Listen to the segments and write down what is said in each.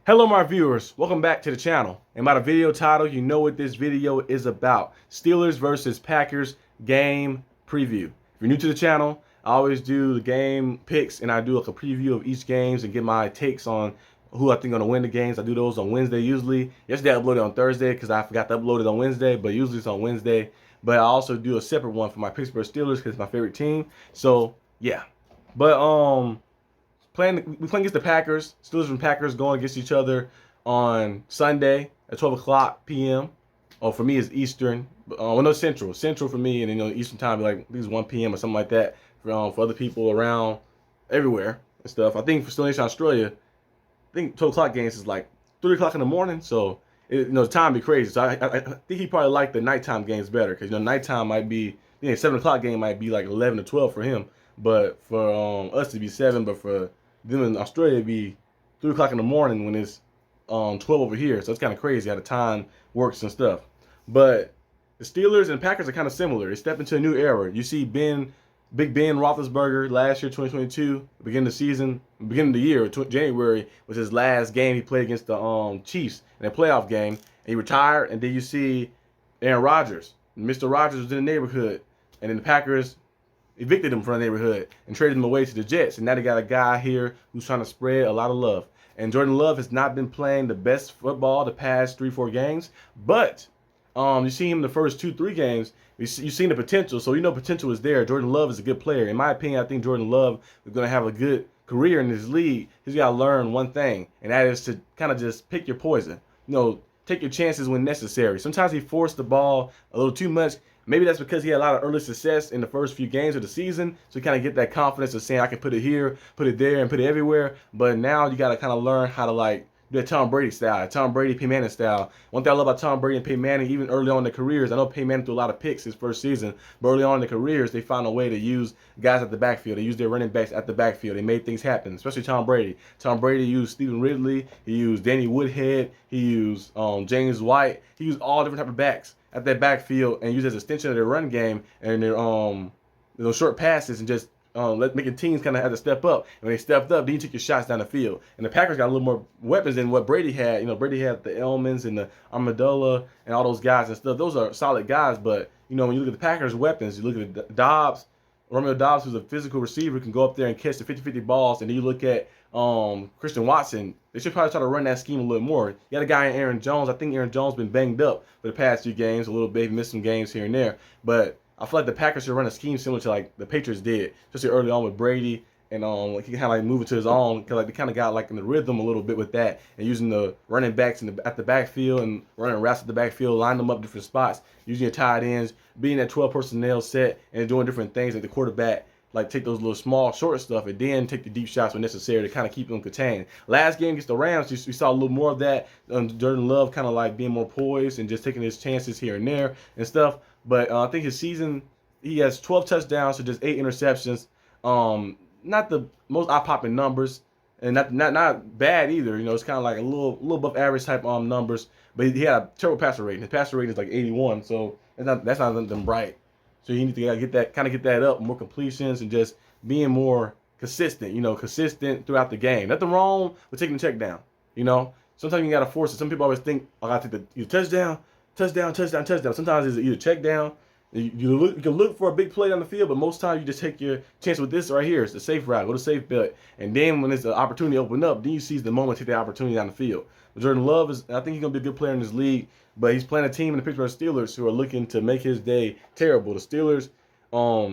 Hello my viewers, welcome back to the channel. And by the video title, you know what this video is about. Steelers versus Packers game preview. If you're new to the channel, I always do the game picks and I do like a preview of each games and get my takes on who I think going to win the games. I do those on Wednesday usually. Yesterday I uploaded on Thursday because I forgot to upload it on Wednesday, but usually it's on Wednesday. But I also do a separate one for my Pittsburgh Steelers because it's my favorite team. So yeah. But we playing against the Packers. Steelers and Packers going against each other on Sunday at 12 o'clock p.m. Oh, for me it's Eastern. Well, no, Central. Central for me, and Eastern time, like at least 1 p.m. or something like that for other people around everywhere and stuff. I think for SteelerNation Australia, I think 12 o'clock games is like 3 o'clock in the morning. So the time be crazy. So I think he probably liked the nighttime games better because nighttime might be 7 o'clock game might be like 11 to 12 for him, but for us to be 7, but for them in Australia it'd be 3 o'clock in the morning when it's 12 over here. So it's kind of crazy how the time works and stuff. But the Steelers and Packers are kind of similar. They step into a new era. You see Big Ben Roethlisberger last year, 2022, beginning of the year, January was his last game he played against the Chiefs in a playoff game, and he retired. And then you see Aaron Rodgers. Mr. Rodgers was in the neighborhood, and then the Packers evicted him from the neighborhood and traded him away to the Jets. And now they got a guy here who's trying to spread a lot of love. And Jordan Love has not been playing the best football the past 3-4 games, but you see him in the first 2-3 games. You've seen the potential, so potential is there. Jordan Love is a good player. In my opinion, I think Jordan Love is going to have a good career in this league. He's got to learn one thing, and that is to kind of just pick your poison. Take your chances when necessary. Sometimes he forced the ball a little too much. Maybe that's because he had a lot of early success in the first few games of the season. So you kind of get that confidence of saying, I can put it here, put it there, and put it everywhere. But now you got to kind of learn how to do that Tom Brady style, Tom Brady, Peyton Manning style. One thing I love about Tom Brady and Peyton Manning, even early on in their careers, I know Peyton Manning threw a lot of picks his first season, but early on in their careers, they found a way to use guys at the backfield. They used their running backs at the backfield. They made things happen, especially Tom Brady. Tom Brady used Stephen Ridley. He used Danny Woodhead. He used James White. He used all different type of backs at that backfield and used as an extension of their run game and their short passes and just making teams kind of have to step up. And when they stepped up, then you took your shots down the field. And the Packers got a little more weapons than what Brady had. Brady had the Elmans and the Amendola and all those guys and stuff. Those are solid guys, but when you look at the Packers' weapons, you look at Dobbs, Romeo Dobbs, who's a physical receiver, can go up there and catch the 50-50 balls. And then you look at Christian Watson. They should probably try to run that scheme a little more. You got a guy in Aaron Jones. I think Aaron Jones been banged up for the past few games a little bit. He missed some games here and there, but I feel like the Packers should run a scheme similar to like the Patriots did, especially early on with Brady, and he kind of move it to his own, because they kind of got in the rhythm a little bit with that, and using the running backs at the backfield and running routes at the backfield, line them up different spots, using your tight ends, being that 12 personnel set, and doing different things at the quarterback. Take those little small short stuff and then take the deep shots when necessary to kind of keep them contained. Last game against the Rams, we saw a little more of that. Jordan Love kind of being more poised and just taking his chances here and there and stuff. But I think his season, he has 12 touchdowns to just 8 interceptions. Not the most eye-popping numbers, and not bad either. It's kind of a little above average type numbers. But he had a terrible passer rating. His passer rating is 81, so that's not them bright. So you need to get that up, more completions, and just being more consistent. Consistent throughout the game. Nothing wrong with taking the check down. Sometimes you gotta force it. Some people always think, I gotta take the touchdown. Sometimes it's either check down. You can look for a big play on the field, but most times you just take your chance with this right here. It's the safe route. Go to safe bet. And then when there's an opportunity to open up, then you seize the moment to take the opportunity down the field. But Jordan Love I think he's going to be a good player in this league, but he's playing a team in the Pittsburgh Steelers who are looking to make his day terrible. The Steelers,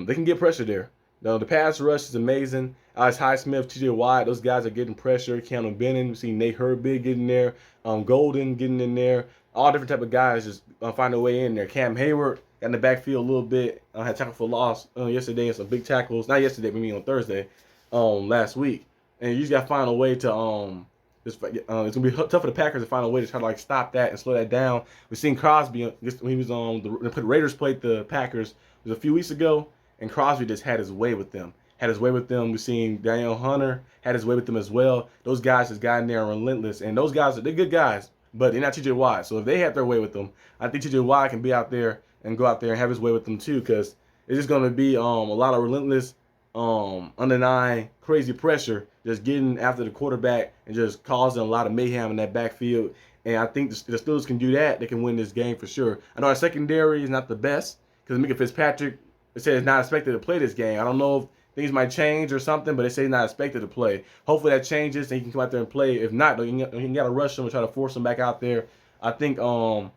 they can get pressure there. The pass rush is amazing. Alex Highsmith, T.J. Watt, those guys are getting pressure. Keanu Benning, we see Nate Herbig getting there. Golden getting in there. All different type of guys just find their way in there. Cam Hayward got in the backfield a little bit. Had tackle for loss yesterday and some big tackles. Not yesterday, but on Thursday, last week. And you just got to find a way to it's going to be tough for the Packers to find a way to try to stop that and slow that down. We've seen Crosby when he was on the Raiders played the Packers. It was a few weeks ago, and Crosby just had his way with them. We've seen Daniel Hunter had his way with them as well. Those guys just got in there and relentless. And those guys, they're good guys, but they're not T.J. Watt. So if they had their way with them, I think T.J. Watt can be out there and go out there and have his way with them too, because it's just going to be a lot of relentless underlying crazy pressure, just getting after the quarterback and just causing a lot of mayhem in that backfield. And I think the Steelers can do that. They can win this game for sure. I know our secondary is not the best because Mika Fitzpatrick, they say, is not expected to play this game. I don't know if things might change or something, but they say he's not expected to play. Hopefully that changes and he can come out there and play. If not, you got to rush him and try to force him back out there. I think some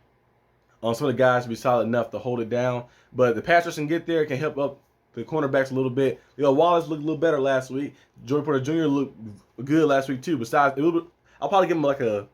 of the guys will be solid enough to hold it down. But the pass rush can get there, can help up the cornerbacks a little bit. Wallace looked a little better last week. Joey Porter Jr. looked good last week too. Besides, I'll probably give him like a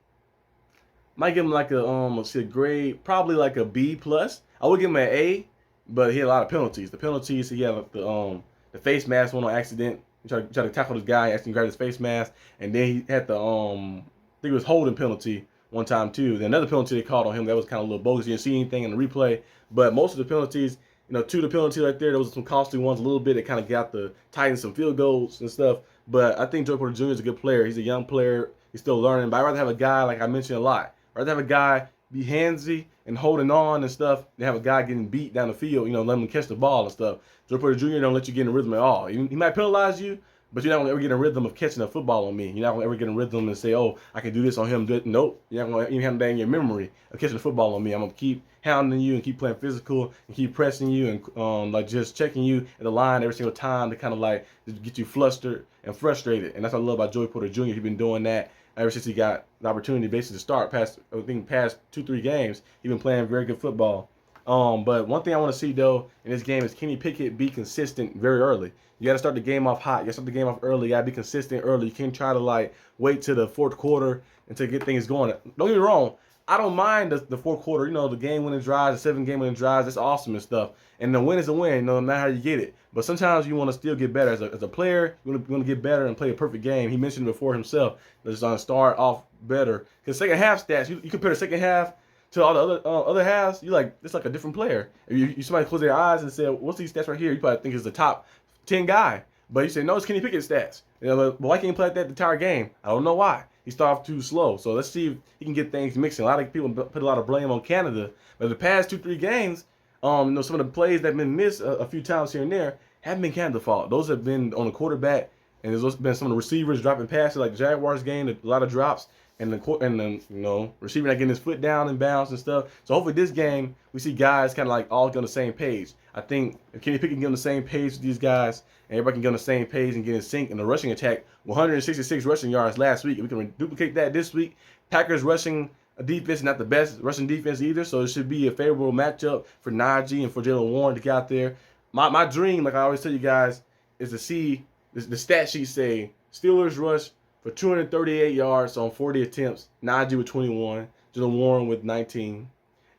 let's see, a grade, probably like a B plus. I would give him an A, but he had a lot of penalties. The penalties, he had the face mask one on accident. He tried to tackle this guy, accidentally grabbed his face mask, and then he had the I think it was holding penalty one time too. Then another penalty they called on him that was kind of a little bogus. You didn't see anything in the replay, but most of the penalties, two of the penalties right there, those were some costly ones a little bit. It kind of got the Titans some field goals and stuff. But I think Joey Porter Jr. is a good player. He's a young player. He's still learning. But I'd rather have a guy, like I mentioned a lot, I'd rather have a guy be handsy and holding on and stuff than have a guy getting beat down the field, let him catch the ball and stuff. Joey Porter Jr. don't let you get in a rhythm at all. He might penalize you, but you're not going to ever get in a rhythm of catching a football on me. You're not going to ever get in a rhythm and say, oh, I can do this on him. Nope. You're not going to even have that in your memory of catching the football on me. I'm going to keep hounding you and keep playing physical and keep pressing you and like just checking you at the line every single time to kind of like get you flustered and frustrated. And that's what I love about Joey Porter Jr. He's been doing that ever since he got the opportunity basically to start past 2-3 games. He's been playing very good football. But one thing I want to see though in this game is Kenny Pickett be consistent very early. You got to start the game off hot. You got to start the game off early. You got to be consistent early. You can't try to like wait to the fourth quarter and to get things going. Don't get me wrong. I don't mind the fourth quarter. The game-winning drives, the 7-game winning drives. That's awesome and stuff. And the win is a win, no matter how you get it. But sometimes you want to still get better. As a player, you want to get better and play a perfect game. He mentioned before himself that it's going to start off better. Because second half stats, you compare the second half to all the other halves, it's like a different player. If you somebody close their eyes and say, what's these stats right here? You probably think it's the top 10 guy. But you say, no, it's Kenny Pickett's stats. But why can't he play like that the entire game? I don't know why. He started off too slow. So let's see if he can get things mixing. A lot of people put a lot of blame on Canada. But the past 2-3 games, some of the plays that have been missed a few times here and there haven't been Canada's fault. Those have been on the quarterback, and there's also been some of the receivers dropping passes, like the Jaguars game, a lot of drops, and the receiver not getting his foot down and bounce and stuff. So hopefully this game we see guys kind of like all get on the same page. I think if Kenny Pickett can get on the same page with these guys, and everybody can get on the same page and get in sync in the rushing attack, 166 rushing yards last week. If we can duplicate that this week, Packers rushing defense not the best rushing defense either, so it should be a favorable matchup for Najee and for Jaylen Warren to get out there. My dream, like I always tell you guys, is to see the stat sheet say Steelers rush for 238 yards on 40 attempts, Najee with 21, Jaylen Warren with 19,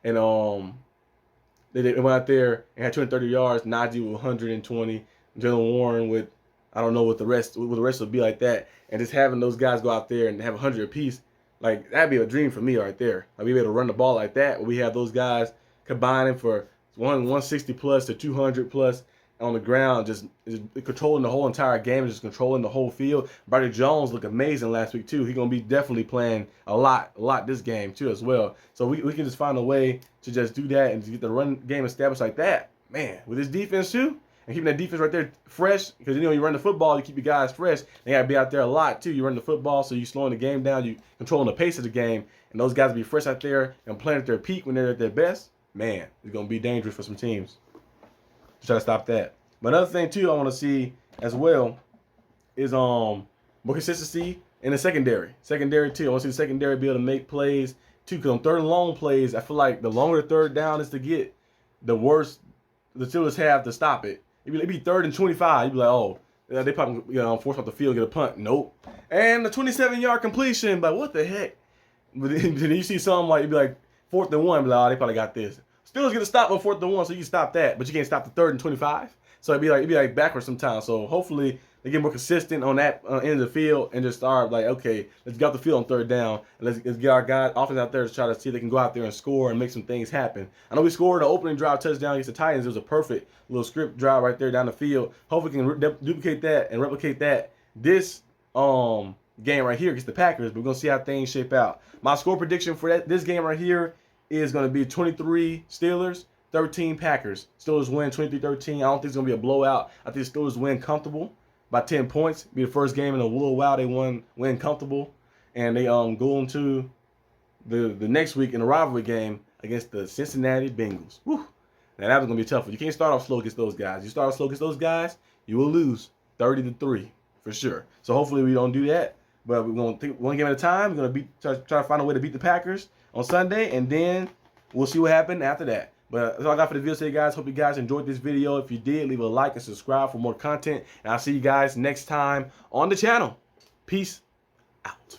and they went out there and had 230 yards, Najee with 120, Jaylen Warren with, I don't know what the rest would be like that, and just having those guys go out there and have 100 apiece, like that'd be a dream for me right there. Like we be able to run the ball like that. We have those guys combining for 160 plus to 200 plus on the ground, just controlling the whole entire game, just controlling the whole field. Broderick Jones looked amazing last week too. He's gonna be definitely playing a lot this game too as well. So we can just find a way to just do that and to get the run game established like that. Man, with this defense too, and keeping that defense right there fresh, because you run the football, you keep your guys fresh. They gotta be out there a lot too. You run the football, so you slowing the game down, you controlling the pace of the game, and those guys be fresh out there and playing at their peak when they're at their best. Man, it's gonna be dangerous for some teams. Try to stop that. But another thing too I want to see as well is more consistency in the secondary. Secondary too. I want to see the secondary be able to make plays too. Because on third and long plays, I feel like the longer the third down is to get, the worse the Steelers have to stop it. It'd be 3rd and 25. You'd be like, oh, they probably force off the field, get a punt. Nope. And the 27-yard completion. But what the heck? But then you see something like, you'd be like 4th and 1. Be like, oh, they probably got this. Steelers get a stop on 4th and 1, so you can stop that, but you can't stop the 3rd and 25. So it'd be like backwards sometimes. So hopefully they get more consistent on that end of the field and just start like, okay, let's get off the field on 3rd down and let's get our guys offense out there to try to see if they can go out there and score and make some things happen. I know we scored an opening drive touchdown against the Titans. It was a perfect little script drive right there down the field. Hopefully we can duplicate that and replicate that this game right here against the Packers. But we're gonna see how things shape out. My score prediction for this game right here is going to be 23 Steelers, 23-13 Packers. Steelers win 23-13. I don't think it's going to be a blowout. I think the Steelers win comfortable by 10 points. Be the first game in a little while they win comfortable. And they go into the next week in a rivalry game against the Cincinnati Bengals. Whew. Now that was going to be tough. You can't start off slow against those guys. You start off slow against those guys, you will lose 30-3 for sure. So hopefully we don't do that. But we're going to take one game at a time. We're going to try to find a way to beat the Packers on Sunday, and then we'll see what happens after that. But that's all I got for the video today, guys. Hope you guys enjoyed this video. If you did, leave a like and subscribe for more content. And I'll see you guys next time on the channel. Peace out.